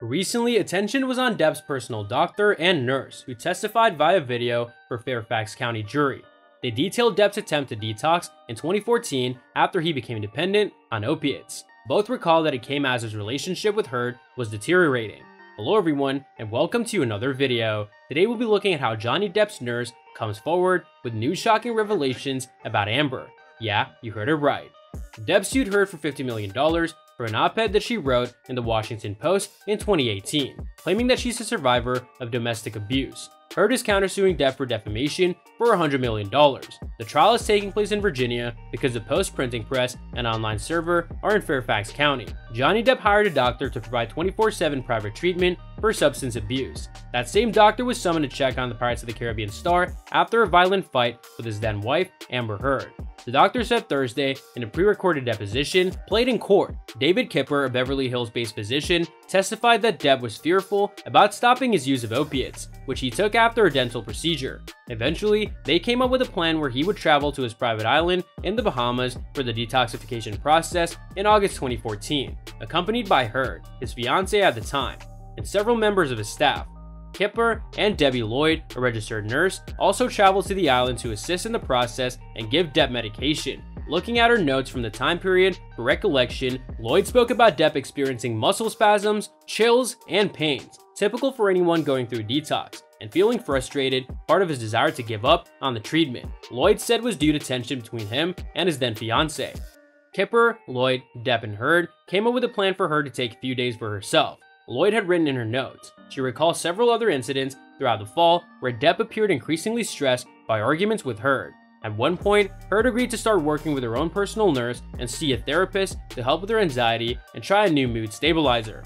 Recently, attention was on Depp's personal doctor and nurse, who testified via video for Fairfax County jury. They detailed Depp's attempt to detox in 2014 after he became dependent on opiates. Both recall that it came as his relationship with Heard was deteriorating. Hello everyone, and welcome to another video. Today we'll be looking at how Johnny Depp's nurse comes forward with new shocking revelations about Amber. Yeah, you heard it right. Depp sued Heard for $50 million for an op-ed that she wrote in the Washington Post in 2018, claiming that she's a survivor of domestic abuse. Heard is countersuing Depp for defamation for $100 million. The trial is taking place in Virginia because the Post printing press and online server are in Fairfax County. Johnny Depp hired a doctor to provide 24/7 private treatment for substance abuse. That same doctor was summoned to check on the Pirates of the Caribbean star after a violent fight with his then wife, Amber Heard. The doctor said Thursday in a pre-recorded deposition played in court. David Kipper, a Beverly Hills-based physician, testified that Depp was fearful about stopping his use of opiates, which he took after a dental procedure. Eventually, they came up with a plan where he would travel to his private island in the Bahamas for the detoxification process in August 2014, accompanied by Heard, his fiancée at the time, and several members of his staff. Kipper and Debbie Lloyd, a registered nurse, also traveled to the island to assist in the process and give Depp medication. Looking at her notes from the time period for recollection, Lloyd spoke about Depp experiencing muscle spasms, chills, and pains, typical for anyone going through detox, and feeling frustrated, part of his desire to give up on the treatment. Lloyd said was due to tension between him and his then fiancée. Kipper, Lloyd, Depp, and Heard came up with a plan for her to take a few days for herself. Lloyd had written in her notes. She recalls several other incidents throughout the fall where Depp appeared increasingly stressed by arguments with Heard. At one point, Heard agreed to start working with her own personal nurse and see a therapist to help with her anxiety and try a new mood stabilizer.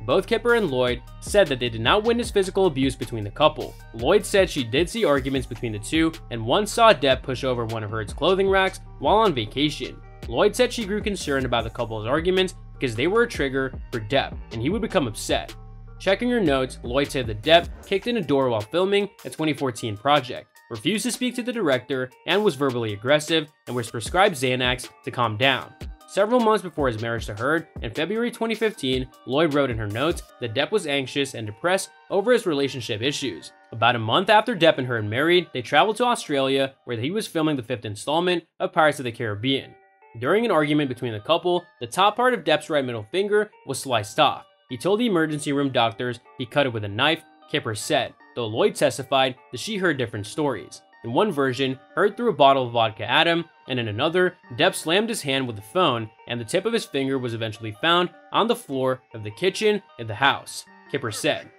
Both Kipper and Lloyd said that they did not witness physical abuse between the couple. Lloyd said she did see arguments between the two and once saw Depp push over one of Heard's clothing racks while on vacation. Lloyd said she grew concerned about the couple's arguments because they were a trigger for Depp and he would become upset. Checking her notes, Lloyd said that Depp kicked in a door while filming a 2014 project, refused to speak to the director, and was verbally aggressive and was prescribed Xanax to calm down. Several months before his marriage to Heard, in February 2015, Lloyd wrote in her notes that Depp was anxious and depressed over his relationship issues. About a month after Depp and Heard married, they traveled to Australia where he was filming the 5th installment of Pirates of the Caribbean. During an argument between the couple, the top part of Depp's right middle finger was sliced off. He told the emergency room doctors he cut it with a knife, Kipper said, though Lloyd testified that she heard different stories. In one version, Heard threw a bottle of vodka at him, and in another, Depp slammed his hand with the phone, and the tip of his finger was eventually found on the floor of the kitchen in the house, Kipper said.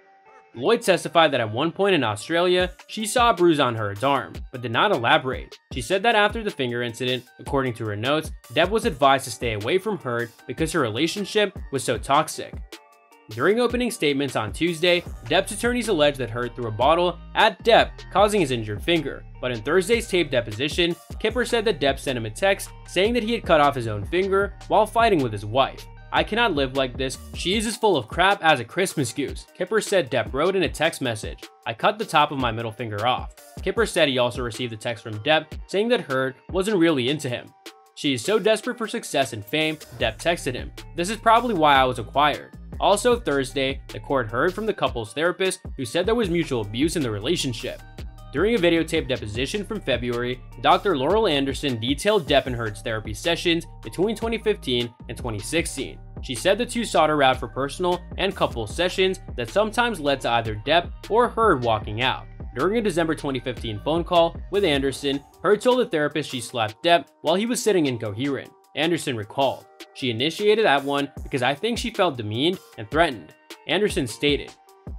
Lloyd testified that at one point in Australia, she saw a bruise on Heard's arm, but did not elaborate. She said that after the finger incident, according to her notes, Depp was advised to stay away from Heard because her relationship was so toxic. During opening statements on Tuesday, Depp's attorneys alleged that Heard threw a bottle at Depp, causing his injured finger. But in Thursday's taped deposition, Kipper said that Depp sent him a text saying that he had cut off his own finger while fighting with his wife. "I cannot live like this. She is as full of crap as a Christmas goose," Kipper said Depp wrote in a text message. "I cut the top of my middle finger off." Kipper said he also received a text from Depp saying that Heard wasn't really into him. "She is so desperate for success and fame," Depp texted him. "This is probably why I was acquired." Also Thursday, the court heard from the couple's therapist who said there was mutual abuse in the relationship. During a videotaped deposition from February, Dr. Laurel Anderson detailed Depp and Heard's therapy sessions between 2015 and 2016. She said the two sought her out for personal and couple sessions that sometimes led to either Depp or Heard walking out. During a December 2015 phone call with Anderson, Heard told the therapist she slapped Depp while he was sitting incoherent. Anderson recalled, "She initiated that one because I think she felt demeaned and threatened," Anderson stated.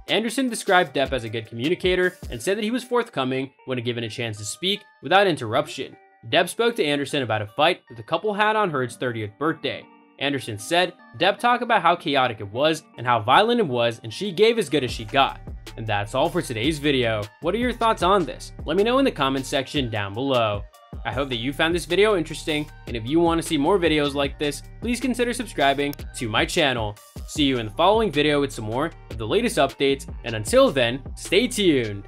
Anderson described Depp as a good communicator and said that he was forthcoming when given a chance to speak without interruption. Depp spoke to Anderson about a fight that the couple had on Heard's 30th birthday. Anderson said Depp talked about how chaotic it was and how violent it was, and she gave as good as she got. And that's all for today's video. What are your thoughts on this? Let me know in the comments section down below. I hope that you found this video interesting, and if you want to see more videos like this, please consider subscribing to my channel. See you in the following video with some more of the latest updates, and until then, stay tuned.